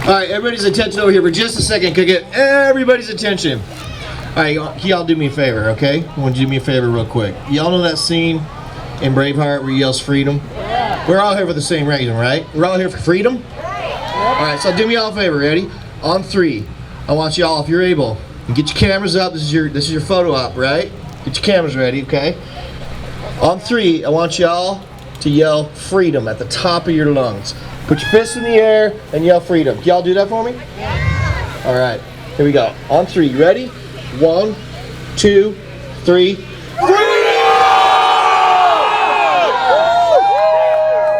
All right, everybody's attention over here for just a second. Can I get everybody's attention? All right, can y'all do me a favor, okay? I want you to do me a favor real quick. Y'all know that scene in Braveheart where he yells freedom? Yeah. We're all here for the same reason, right? We're all here for freedom? All right, so do me all a favor, ready? On 3, I want y'all, if you're able, get your cameras up. This is your photo op, right? Get your cameras ready, okay? On 3, I want y'all to yell freedom at the top of your lungs. Put your fists in the air and yell freedom. Can y'all do that for me? Yeah. All right, here we go. On 3, you ready? 1, 2, 3. Freedom!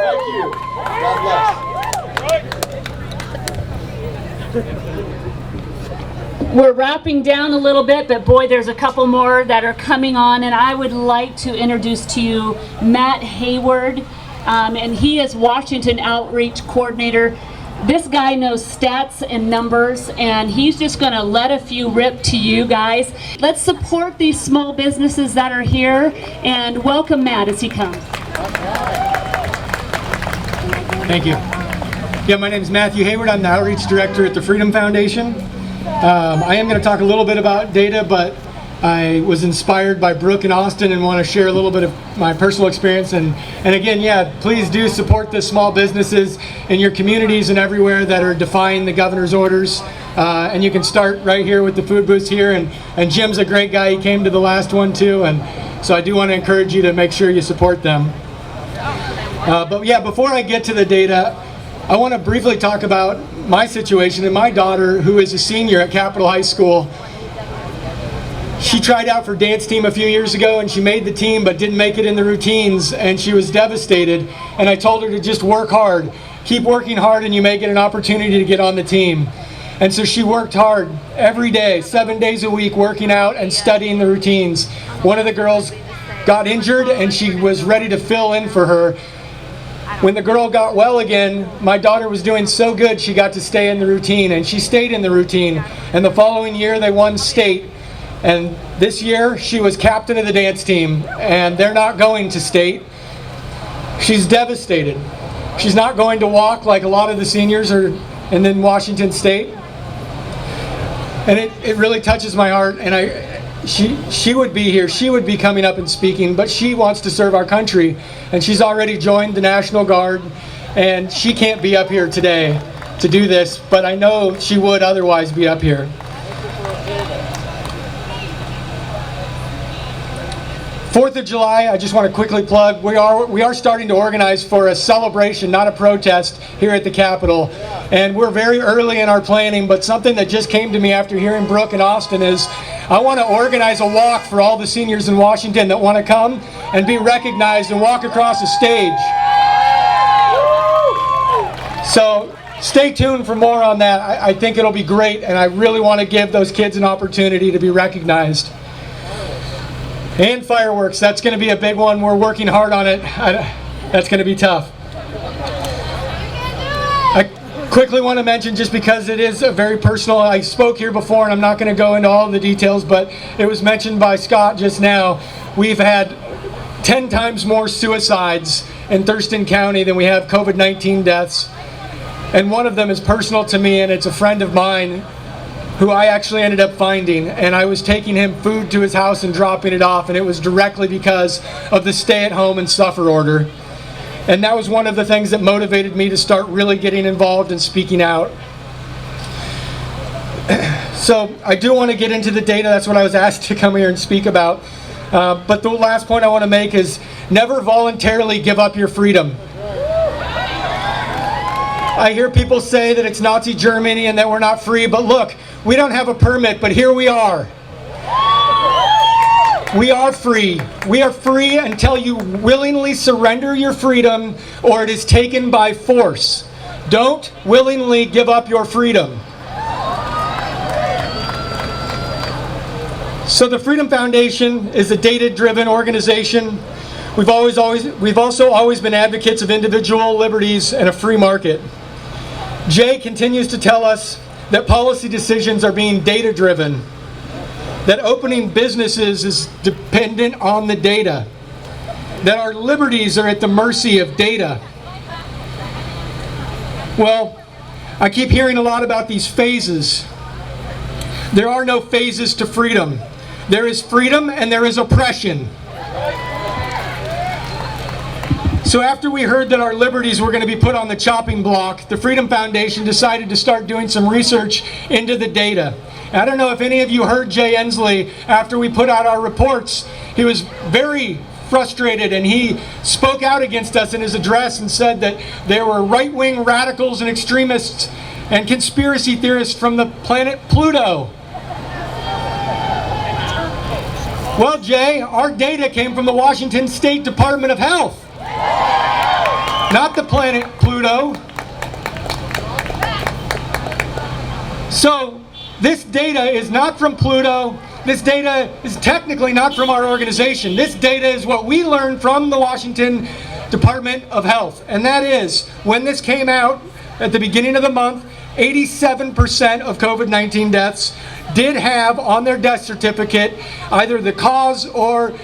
Thank you. God bless. We're wrapping down a little bit, but boy, there's a couple more that are coming on, and I would like to introduce to you Matt Hayward. And he is Washington Outreach Coordinator. This guy knows stats and numbers, and he's just going to let a few rip to you guys. Let's support these small businesses that are here, and welcome Matt as he comes. Thank you. Yeah, my name is Matthew Hayward. I'm the Outreach Director at the Freedom Foundation. I am going to talk a little bit about data, but I was inspired by Brooke and Austin and want to share a little bit of my personal experience. And again, yeah, please do support the small businesses in your communities and everywhere that are defying the governor's orders. And you can start right here with the food booths here. And Jim's a great guy. He came to the last one too. And so I do want to encourage you to make sure you support them. But yeah, before I get to the data, I want to briefly talk about my situation and my daughter, who is a senior at Capitol High School. She tried out for dance team a few years ago and she made the team but didn't make it in the routines, and she was devastated, and I told her to just work hard. Keep working hard and you may get an opportunity to get on the team. And so she worked hard every day, 7 days a week, working out and studying the routines. One of the girls got injured and she was ready to fill in for her. When the girl got well again, my daughter was doing so good she got to stay in the routine, and she stayed in the routine. And the following year they won state. And this year, she was captain of the dance team, and they're not going to state. She's devastated. She's not going to walk like a lot of the seniors are in Washington State. And it really touches my heart, and she would be here, she would be coming up and speaking, but she wants to serve our country, and she's already joined the National Guard, and she can't be up here today to do this, but I know she would otherwise be up here. 4th of July, I just want to quickly plug, we are starting to organize for a celebration, not a protest, here at the Capitol. And we're very early in our planning, but something that just came to me after hearing Brooke and Austin is, I want to organize a walk for all the seniors in Washington that want to come and be recognized and walk across the stage. So stay tuned for more on that. I think it'll be great, and I really want to give those kids an opportunity to be recognized. And fireworks, that's going to be a big one. We're working hard on it. That's going to be tough. I quickly want to mention, just because it is very personal, I spoke here before and I'm not going to go into all the details, but it was mentioned by Scott just now. We've had 10 times more suicides in Thurston County than we have COVID-19 deaths. And one of them is personal to me, and it's a friend of mine who I actually ended up finding, and I was taking him food to his house and dropping it off, and it was directly because of the stay-at-home and suffer order. And that was one of the things that motivated me to start really getting involved and speaking out. So I do want to get into the data. That's what I was asked to come here and speak about. But the last point I want to make is never voluntarily give up your freedom. I hear people say that it's Nazi Germany and that we're not free, but look, we don't have a permit, but here we are. We are free. We are free until you willingly surrender your freedom or it is taken by force. Don't willingly give up your freedom. So the Freedom Foundation is a data-driven organization. We've also always been advocates of individual liberties and a free market. Jay continues to tell us that policy decisions are being data-driven, that opening businesses is dependent on the data, that our liberties are at the mercy of data. Well, I keep hearing a lot about these phases. There are no phases to freedom. There is freedom and there is oppression. So after we heard that our liberties were going to be put on the chopping block, the Freedom Foundation decided to start doing some research into the data. And I don't know if any of you heard Jay Inslee after we put out our reports. He was very frustrated and he spoke out against us in his address and said that there were right-wing radicals and extremists and conspiracy theorists from the planet Pluto. Well, Jay, our data came from the Washington State Department of Health, not the planet Pluto. So this data is not from Pluto. This data is technically not from our organization. This data is what we learned from the Washington Department of Health. And that is, when this came out at the beginning of the month, 87% of COVID-19 deaths did have on their death certificate either the cause or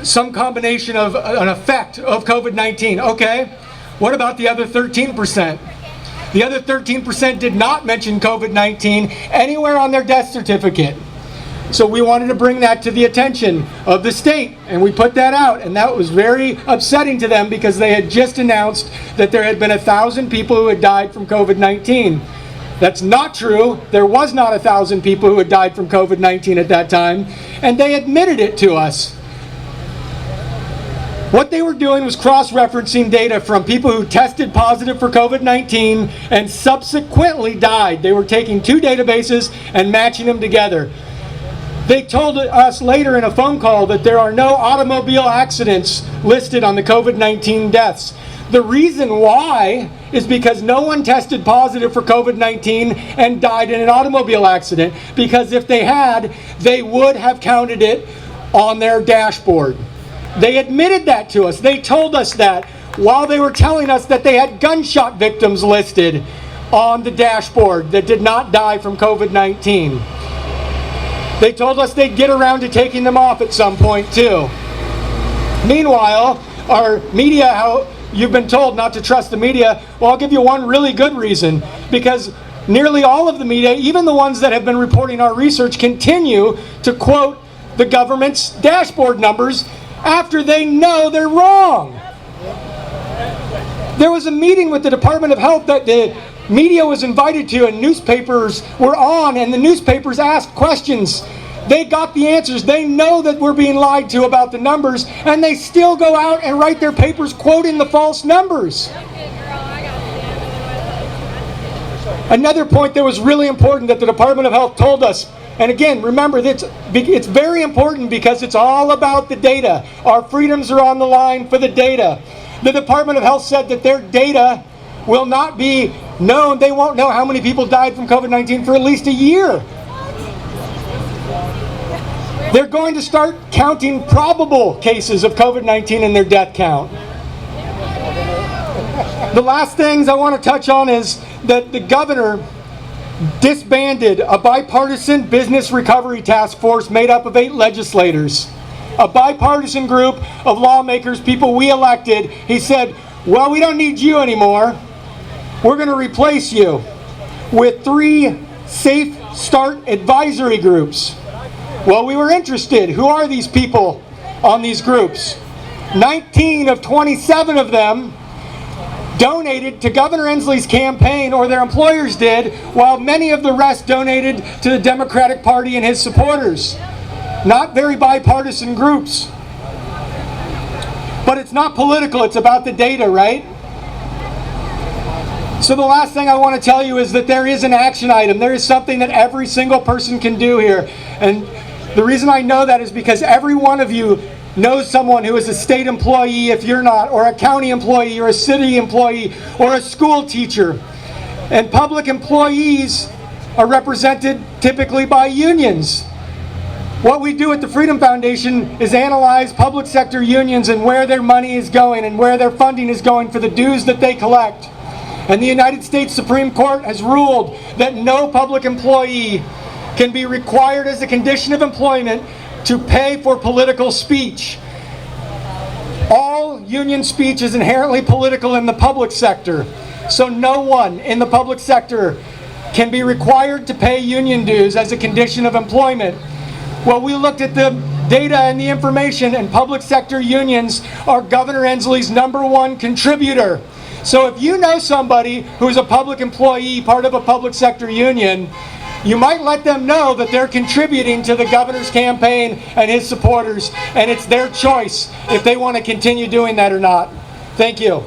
some combination of an effect of COVID-19. Okay, what about the other 13%? The other 13% did not mention COVID-19 anywhere on their death certificate. So we wanted to bring that to the attention of the state, and we put that out, and that was very upsetting to them because they had just announced that there had been 1,000 people who had died from COVID-19. That's not true. There was not 1,000 people who had died from COVID-19 at that time, and they admitted it to us. What they were doing was cross-referencing data from people who tested positive for COVID-19 and subsequently died. They were taking two databases and matching them together. They told us later in a phone call that there are no automobile accidents listed on the COVID-19 deaths. The reason why is because no one tested positive for COVID-19 and died in an automobile accident, because if they had, they would have counted it on their dashboard. They admitted that to us. They told us that while they were telling us that they had gunshot victims listed on the dashboard that did not die from COVID-19. They told us they'd get around to taking them off at some point too. Meanwhile, our media, how you've been told not to trust the media. Well, I'll give you one really good reason, because nearly all of the media, even the ones that have been reporting our research, continue to quote the government's dashboard numbers after they know they're wrong. There was a meeting with the Department of Health that the media was invited to and newspapers were on, and the newspapers asked questions. They got the answers. They know that we're being lied to about the numbers, and they still go out and write their papers quoting the false numbers. Another point that was really important that the Department of Health told us, and again, remember, it's very important because it's all about the data. Our freedoms are on the line for the data. The Department of Health said that their data will not be known. They won't know how many people died from COVID-19 for at least a year. They're going to start counting probable cases of COVID-19 in their death count. The last things I want to touch on is that the governor disbanded a bipartisan business recovery task force made up of 8 legislators. A bipartisan group of lawmakers, people we elected. He said, well, we don't need you anymore. We're going to replace you with 3 Safe Start advisory groups. Well, we were interested. Who are these people on these groups? 19 of 27 of them donated to Governor Inslee's campaign, or their employers did, while many of the rest donated to the Democratic Party and his supporters. Not very bipartisan groups. But it's not political, it's about the data, right? So the last thing I want to tell you is that there is an action item. There is something that every single person can do here. And the reason I know that is because every one of you knows someone who is a state employee, if you're not, or a county employee, or a city employee, or a school teacher. And public employees are represented typically by unions. What we do at the Freedom Foundation is analyze public sector unions and where their money is going and where their funding is going for the dues that they collect. And the United States Supreme Court has ruled that no public employee can be required as a condition of employment to pay for political speech. All union speech is inherently political in the public sector. so no one in the public sector can be required to pay union dues as a condition of employment. Well, we looked at the data and the information, and public sector unions are Governor Inslee's #1 contributor. So if you know somebody who's a public employee, part of a public sector union, you might let them know that they're contributing to the governor's campaign and his supporters, and it's their choice if they want to continue doing that or not. Thank you.